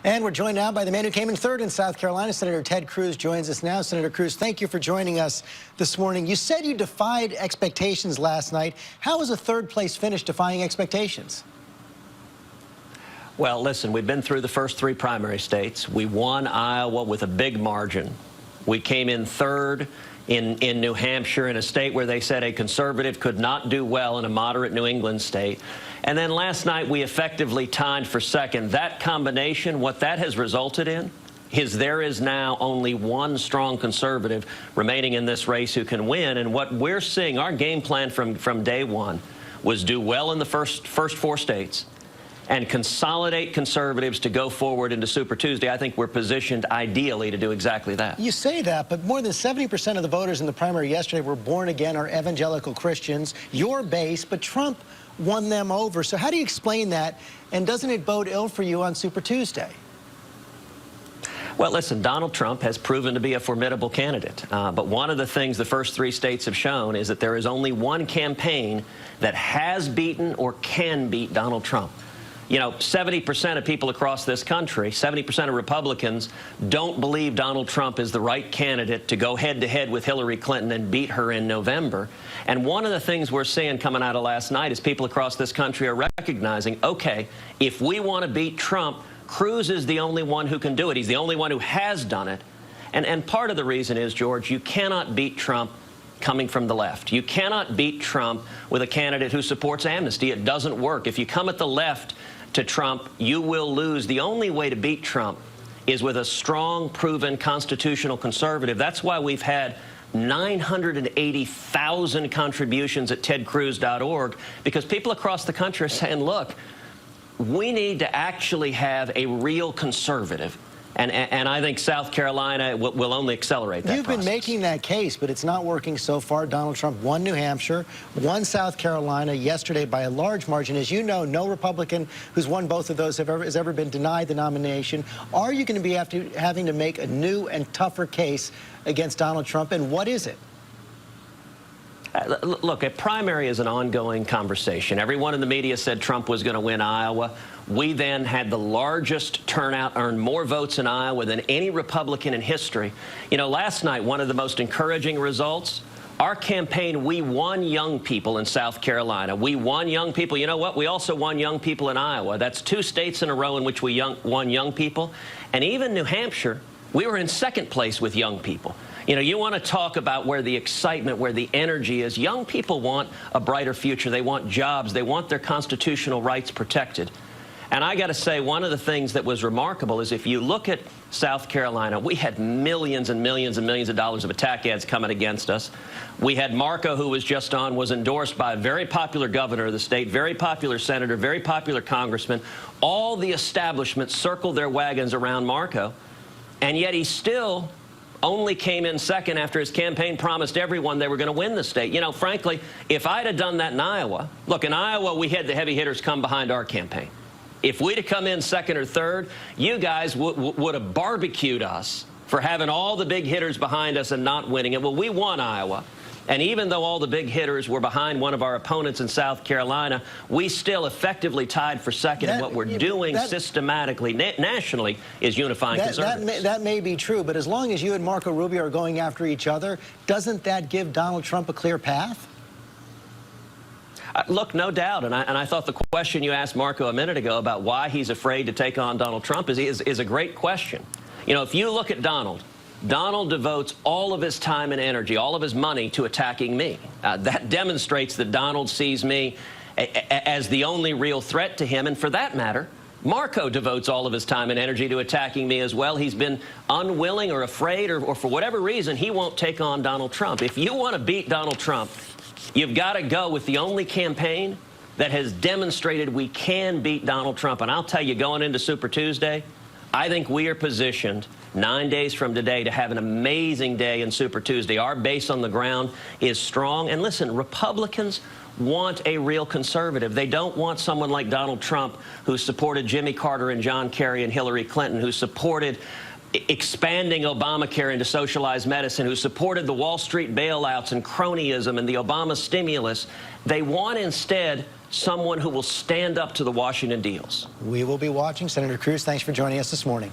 And we're joined now by the man who came in third in South Carolina. Senator Ted Cruz joins us now. Senator Cruz, thank you for joining us this morning. You said you defied expectations last night. How was a third-place finish defying expectations? Well, listen, we've been through the first three primary states. We won Iowa with a big margin. We came in third in New Hampshire, in a state where they said a conservative could not do well in a moderate New England state. And then last night, we effectively tied for second. That combination, what that has resulted in is there is now only one strong conservative remaining in this race who can win. And what we're seeing, our game plan from day one was do well in the first four states and consolidate conservatives to go forward into Super Tuesday. I think we're positioned ideally to do exactly that. You say that, but more than 70% of the voters in the primary yesterday were born again or evangelical Christians, your base, but Trump won them over. So how do you explain that? And doesn't it bode ill for you on Super Tuesday? Well, listen, Donald Trump has proven to be a formidable candidate. But one of the things the first three states have shown is that there is only one campaign that has beaten or can beat Donald Trump. You know, 70% of people across this country, 70% of Republicans, don't believe Donald Trump is the right candidate to go head-to-head with Hillary Clinton and beat her in November. And one of the things we're seeing coming out of last night is people across this country are recognizing, okay, if we want to beat Trump, Cruz is the only one who can do it. He's the only one who has done it. And part of the reason is, George, you cannot beat Trump coming from the left. You cannot beat Trump with a candidate who supports amnesty. It doesn't work. If you come at the left to Trump, you will lose. The only way to beat Trump is with a strong, proven constitutional conservative. That's why we've had 980,000 contributions at tedcruz.org, because people across the country are saying, look, we need to actually have a real conservative. And I think South Carolina will only accelerate that You've process. been making that case, but it's not working so far. Donald Trump won New Hampshire, won South Carolina yesterday by a large margin. As you know, no Republican who's won both of those has ever been denied the nomination. Are you going to be having to make a new and tougher case against Donald Trump, and what is it? Look, a primary is an ongoing conversation. Everyone in the media said Trump was going to win Iowa. We then had the largest turnout, earned more votes in Iowa than any Republican in history. You know, last night, one of the most encouraging results, our campaign, we won young people in South Carolina. We won young people. You know what? We also won young people in Iowa. That's two states in a row in which we won young people. And even New Hampshire, we were in second place with young people. You know, you want to talk about where the excitement, where the energy is. Young people want a brighter future. They want jobs. They want their constitutional rights protected. And I got to say, one of the things that was remarkable is if you look at South Carolina, we had millions and millions and millions of dollars of attack ads coming against us. We had Marco, who was just on, was endorsed by a very popular governor of the state, very popular senator, very popular congressman. All the establishment circled their wagons around Marco, and yet he still only came in second after his campaign promised everyone they were going to win the state. You know, frankly, if I'd have done that in Iowa, look, in Iowa, we had the heavy hitters come behind our campaign. If we'd have come in second or third, you guys would have barbecued us for having all the big hitters behind us and not winning it. Well, we won Iowa. And even though all the big hitters were behind one of our opponents in South Carolina, we still effectively tied for second. And what we're doing systematically, nationally, is unifying conservatives. That may be true, but as long as you and Marco Rubio are going after each other, doesn't that give Donald Trump a clear path? Look, no doubt, and I thought the question you asked Marco a minute ago about why he's afraid to take on Donald Trump is a great question. You know, if you look at Donald devotes all of his time and energy, all of his money to attacking me. That demonstrates that Donald sees me as the only real threat to him, and for that matter, Marco devotes all of his time and energy to attacking me as well. He's been unwilling or afraid or for whatever reason, he won't take on Donald Trump. If you want to beat Donald Trump, you've got to go with the only campaign that has demonstrated we can beat Donald Trump. And I'll tell you, going into Super Tuesday, I think we are positioned 9 days from today to have an amazing day in Super Tuesday. Our base on the ground is strong. And listen, Republicans want a real conservative. They don't want someone like Donald Trump, who supported Jimmy Carter and John Kerry and Hillary Clinton, who supported expanding Obamacare into socialized medicine, who supported the Wall Street bailouts and cronyism and the Obama stimulus. They want instead someone who will stand up to the Washington deals. We will be watching. Senator Cruz, thanks for joining us this morning.